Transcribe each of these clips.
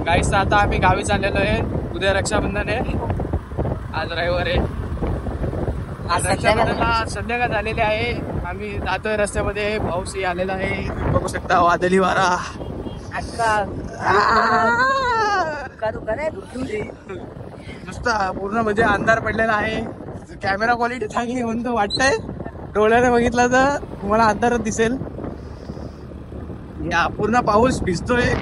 गाईस आता आम्ही गावी चाललेलो आहे. उद्या रक्षाबंधन आहे, आज रविवार आहे. आज रक्षाबंधनला संध्याकाळ झालेली आहे. आम्ही जातोय रस्त्यामध्ये, पाऊसही आलेला आहे, बघू शकता वादळी वारा. नुसता पूर्ण म्हणजे अंधार पडलेला आहे. कॅमेरा क्वालिटी चांगली म्हणतो वाटतंय, डोळ्याने बघितलं तर तुम्हाला अंधारच दिसेल. या पूर्ण पाऊस भिजतोय.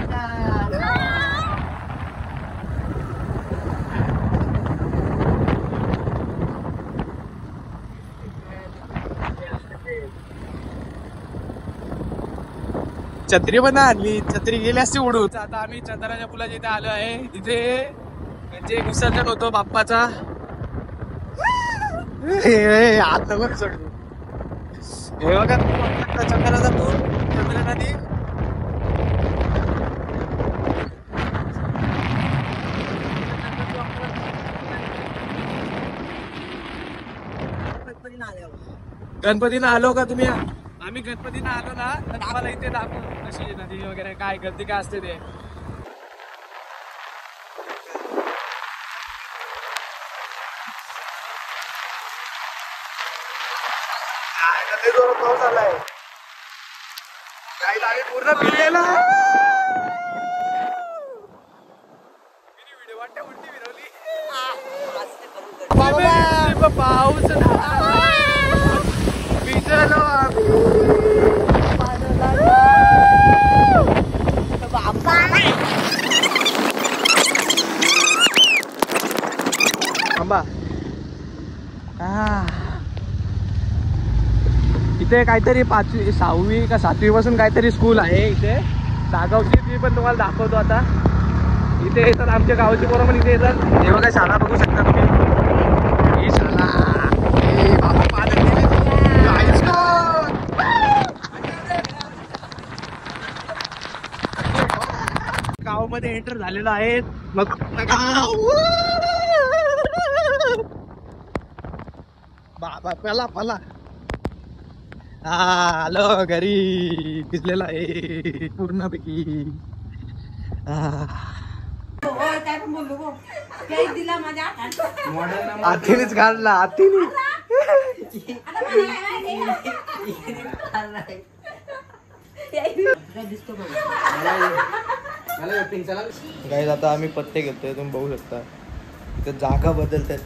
छत्री पण आणली, छत्री गेली असती उडून. आता आम्ही चंद्राच्या पुलाच्या इथे आलो आहे. इथे म्हणजे विसर्जन होतो बाप्पाचा. हात नको सोडू. हे बघा चंद्राचा पूल, चंद्र नदी. गणपतीनं आलो का तुम्ही? आम्ही गणपतीनं आलो ना तर आम्हाला इथे दाखव कशी नदी वगैरे काय गर्दी काय असते ते. पाऊस आलाय काय आम्ही पूर्ण फिरलेला. व्हिडिओ वाटते उलटी फिरवली. पाऊस भिजलो आंबा. इथे काहीतरी 5वी 6वी का 7वी पासून काहीतरी स्कूल आहे इथे दागावची. ती पण तुम्हाला दाखवतो आता. इथे येतात आमच्या गावाची पोरं पण इथे येतात. हे बघा शाळा बघू शकता तुम्ही. ही शाळा गावामध्ये एंटर झालेलो आहे. मग बाबा पला पला आलो घरी. भिजलेला आहे पूर्णपैकी. आतीनेच काढला आतीने. गाईज आता आम्ही पत्ते घेतोय, तुम्ही बघू शकता. इथे जागा बदलतात.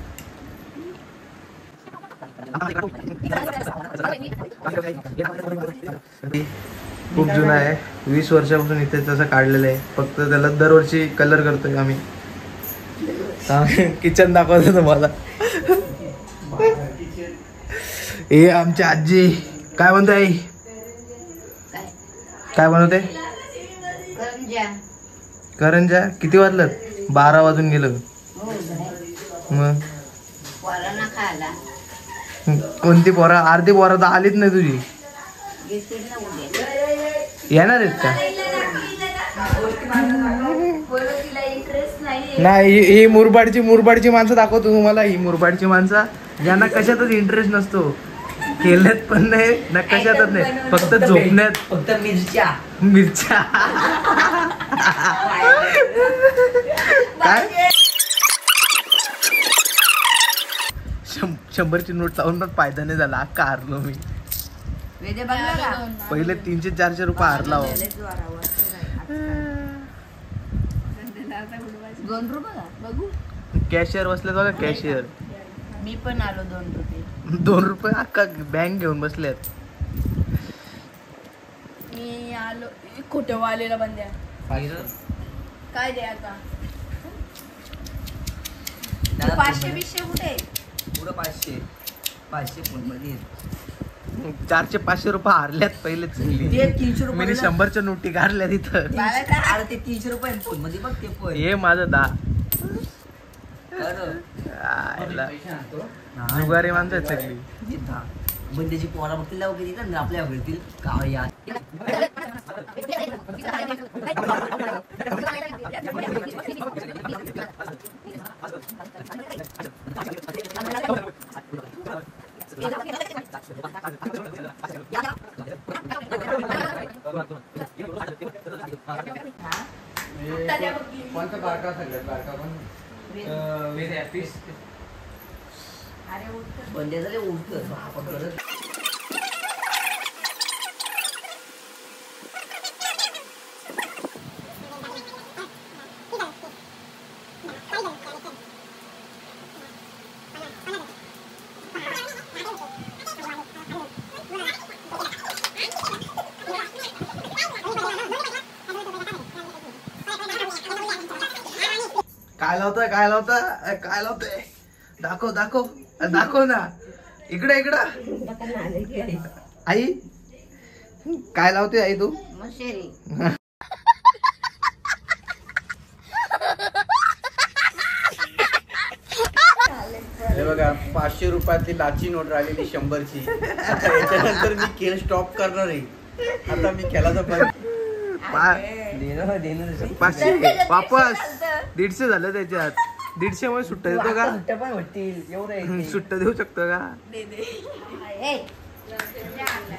खूप जुना आहे, 20 वर्षापासून इथे तसं काढलेलं आहे. फक्त त्याला दरवर्षी कलर करतोय आम्ही. किचन दाखवतो तुम्हाला. हे आमची आजी काय म्हणते? आई काय बनवते? करंजा. किती वाजलं? 12 वाजून गेलं. मग कोणती पोरा? अर्धी पोरा तर आलीच नाही तुझी. येणार आहेत का? नाही. ही मुरबाडची माणसं दाखवतो तुम्हाला. ही मुरबाडची माणसं ज्यांना कशातच इंटरेस्ट नसतो, केल्यात पण नाही ना कशातच नाही, फक्त झोपण्यात. फक्त मिरच्या काय 100ची नोट लावून पण फायदा नाही झाला. अख्खा हारलो मी. पहिले 300-400 रुपये हारला. 2 रुपये बघू. कॅशियर बसले बघा, कॅशियर. मी पण आलो 2 रुपये. 2 रुपये अख्खा बँक घेऊन बसल्यात. मी आलो खोटवालेला बंद्या. काय दे आता? 500-200 कुठे? पुढं 500 फोन मध्ये. 400-500 रुपये हारल्यात पहिलेच. 300 रुपये मी 100च्या नोटी काढल्या तिथं. अरे ते 300 रुपये फोन मध्ये बघ. ते पण हे माझं 10 जुगारी माणसं आहेत सगळी. बंद्याची पोरा बघतील वगैरे आपल्या घडतील का या. कोणता बारका सगळ्यात बारका पण व्हेरी हॅपी अरे उठतं. बंदे झाले उठतं आपण करत काय लावतोय काय लावतोय काय लावतोय दाखव दाखव दाखव ना इकडे इकडं आई काय लावते आई तू मशेरी. हे बघा 500 रुपयातली लाची नोट राहिलेली 100ची आता याच्यानंतर मी खेळ स्टॉप करणार आहे आता मी खेळायचं बंद 500 वापस 150 झालं त्याच्यात 150 मध्ये सुट्टा देतो का सुट्ट्या पण भेटतील एवढं सुट्टा देऊ शकतो का दे दे.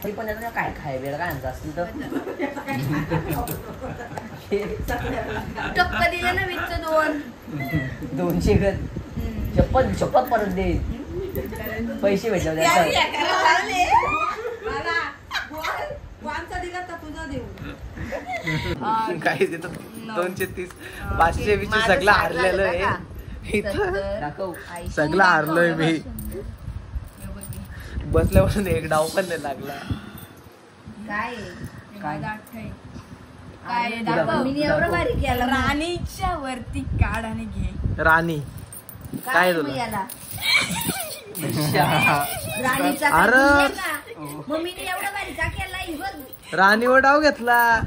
ते पण याचं काय खाय वेळ काय आणत असतील तर टक्क दिलं ना वीसचं 2. 200 गत शपथ शपथ परत दे पैसे भेटले काही देतो 230 520 सगळं हारलेलं आहे इथं दाखव सगळं हारलोय मी बसल्यापासून एक डाव पण नाही लागला काय काय? काय दाखव. मी एवढं भारी केलं. राणीच्या वरती काढ आणि घे. राणी काय तुला याला राणीचा अरे मम्मीने एवढं भारी का केला ही बघ. राणीवर डाव घेतला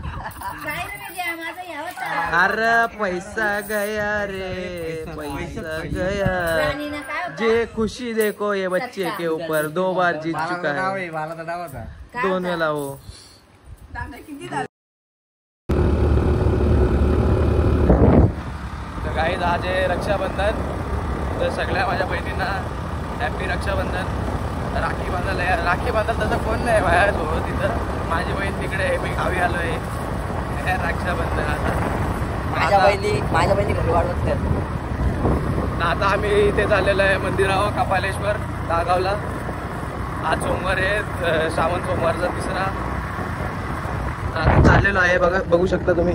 काय रे जया, माझा यावचा. अरे पैसा गया रे पैसा गया राणीनं काय होतं? जे खुशी देखो ये बच्चे के ऊपर 2 बार जीत चुका है काय 2 होतं? वेळा हो तर काही आज आहे रक्षाबंधन तर सगळ्या माझ्या बहिणींना हॅपी रक्षाबंधन राखी बांधायला या राखी बांधायला तसं कोण नाही माझ्यासोबत तिथं माझी बहीण तिकडे आहे मी गावी आलो आहे रक्षाबंधन माझ्या आता बहिणी घरी वाढवत आता आम्ही इथे चाललेलो आहे मंदिरावर कपालेश्वर दागावला आज सोमवार आहे श्रावण सोमवारचा 3रा आता चाललेलो आहे बघू शकता तुम्ही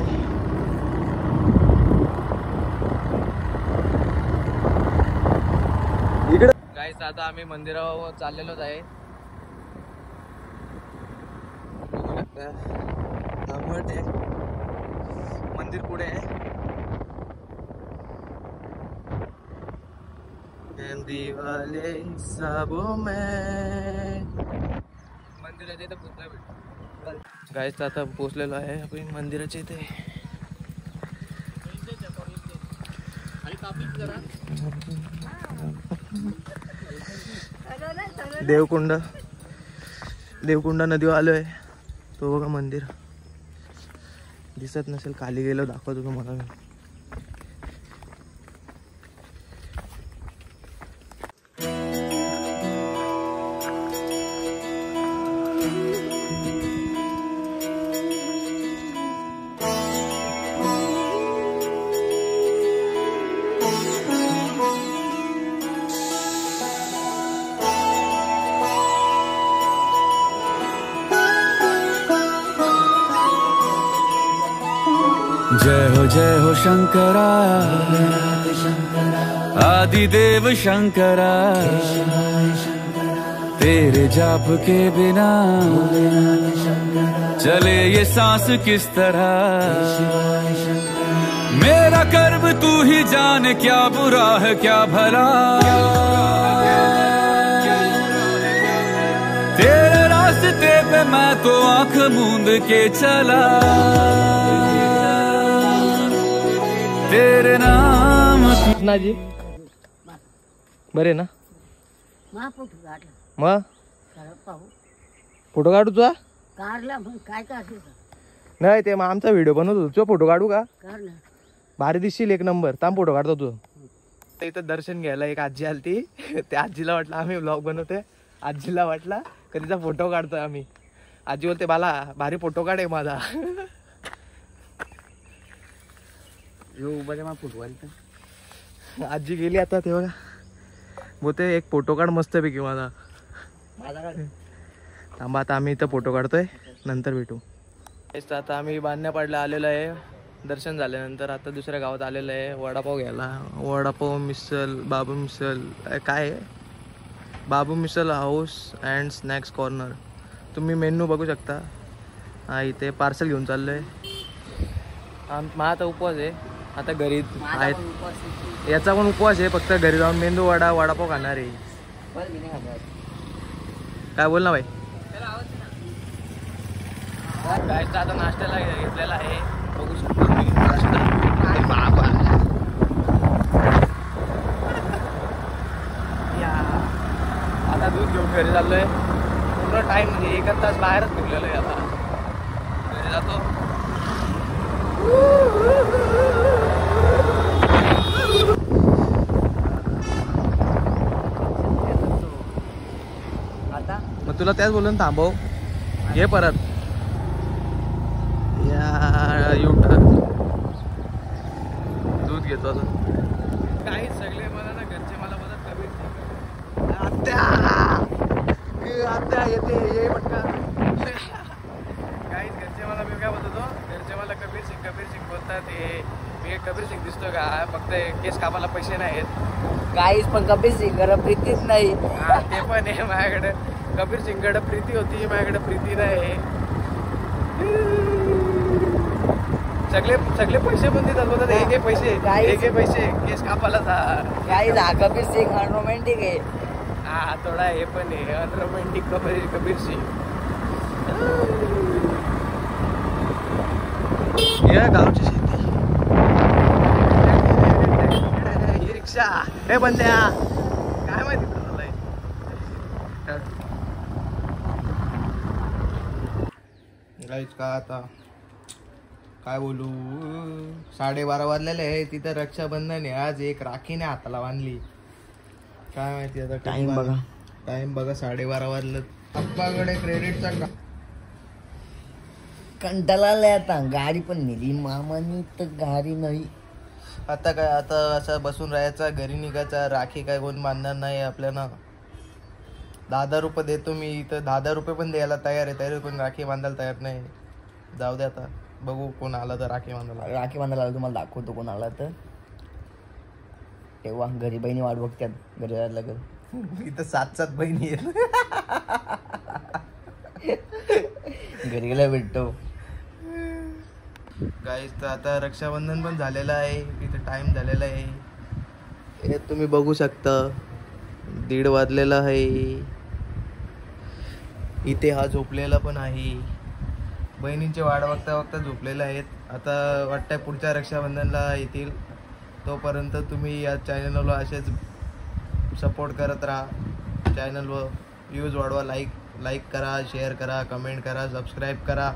इकडे गाईस आता आम्ही मंदिरावर चाललेलोच आहे बघू शकता मठ आहे मंदिर पुढे आहे दिवाले सबों में मंदिराच्या इथे पुतळा भेटतो गाईस आता पोहोचलेलो आहे आपण मंदिराच्या इथे देवकुंड नदीवर आलोय तो बघा मंदिर दिसत नसेल खाली गेलो दाखवतो तुम्हाला मी जय हो शंकरा आदिदेव शंकरा तेरे जाप के बिना चले ये सांस किस तरह मेरा कर्म तू ही जाने क्या बुरा है क्या भला तेरे रास्ते पे मैं तो आंख मूंद के चला तेरे नाम जी बरे ना मग फोटो काढू तुझा नाही ते मग आमचा व्हिडिओ बनवतो तुझा फोटो काढू का भारी दिसशील 1 नंबर ताम फोटो काढतो तू इथं दर्शन घ्यायला एक आजी आलती त्या आजीला वाटलं आम्ही ब्लॉग बनवतोय आजीला वाटला कधीचा फोटो काढतोय आम्ही आजी बोलते बाला भारी फोटो काढे माझा आजी गेली आता ते बघा बोलते एक फोटो काढ मस्त पैकी माझा. थांबा आता आम्ही इथं फोटो काढतोय नंतर भेटू. आता आम्ही बांधण्या पाडला आलेलो आहे. दर्शन झाल्यानंतर आता दुसऱ्या गावात आलेलं आहे वडापाव घ्यायला. वडापाव मिसल बाबू मिसल काय आहे बाबू मिसल हाऊस अँड स्नॅक्स कॉर्नर. तुम्ही मेन्यू बघू शकता. हा इथे पार्सल घेऊन चाललोय. माझा आता उपवास आहे. आता घरी आहेत याचा पण उपवास आहे. फक्त घरी जाऊन मेंदू वडा वडापाव खाणार आहे. काय बोल ना भाई. गायचा आता नाश्त्याला घेतलेला आहे बघू शकता तुम्ही. आता दूध घेऊन घरी चाललोय. पूर्ण टाइम म्हणजे 1 तास बाहेरच फिरलेलो आहे. आता घरी जातो. मग तुला त्याच बोलून थांबव घे परत दूध घेतो असं काही सगळे मला ना घरचे मला मदत कमी आत्या येते ये पटका. काही घरचे मला मी काय बोलतो घरचे मला कबीर सिंग बोलतात. मी कबीर सिंग दिसतो का फक्त केस कापायला पैसे नाही आहेत. काहीच पण कबीर सिंग प्रीतीच नाही. ते पण आहे माझ्याकडे. कबीर सिंगकडे प्रीती होती माझ्याकडे प्रीती नाही. सगळे पैसे पण देतात बोलतात एक पैसे केस कापायला काही कबीर सिंग अनरोमॅन्टिक आहे. हा थोडा हे पण आहे अनरोमॅन्टिक कबीर सिंग. या गावची शेती ही रिक्षा हे बंद्या काय माहिती चाललंय. का आता काय बोलू 12:30 वाजलेले आहे. तिथं रक्षाबंधन आहे आज. एक राखीने हाताला बांधली. काय माहिती आता टाइम बघा 12:30 वाजलं. पप्पाकडे क्रेडिटचा कंटाळा आलाय आता. गाडी पण नेली मामानी तर गाडी नाही. आता काय आता असं बसून राहायचा घरी निघायचा. राखी काय कोण बांधणार नाही आपल्याला. 10,000 रुपये देतो मी इथं. 10,000 रुपये पण द्यायला तयार आहे तरी कोण राखी बांधायला तयार नाही. जाऊ दे आता बघू कोण आला तर राखी बांधायला तुम्हाला दाखवतो कोण आला तर. तेव्हा घरी बहिणी वाट बघतात घरी जायला लागेल. इथं 7 बहिणी आहेत. घरी गेला भेटतो. गाईस तर आता रक्षाबंधन पण झालेलं आहे. इथं टाइम झालेला आहे. हे तुम्ही बघू शकता 1:30 वाजलेला आहे. इथे हा झोपलेला पण आहे. बहिणींचे वाट बघता झोपलेले आहेत. आता वाटतंय पुढच्या रक्षाबंधनला येतील. तोपर्यंत तुम्ही या चॅनलला असेच सपोर्ट करत राहा. चॅनलवर व्ह्यूज वाढवा. लाईक करा, शेअर करा, कमेंट करा, सबस्क्राईब करा.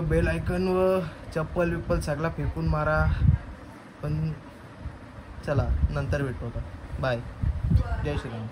बेल आयकन व चप्पल सगळा फेकून मारा. पण चला नंतर भेटू. बाय. जय श्रीराम.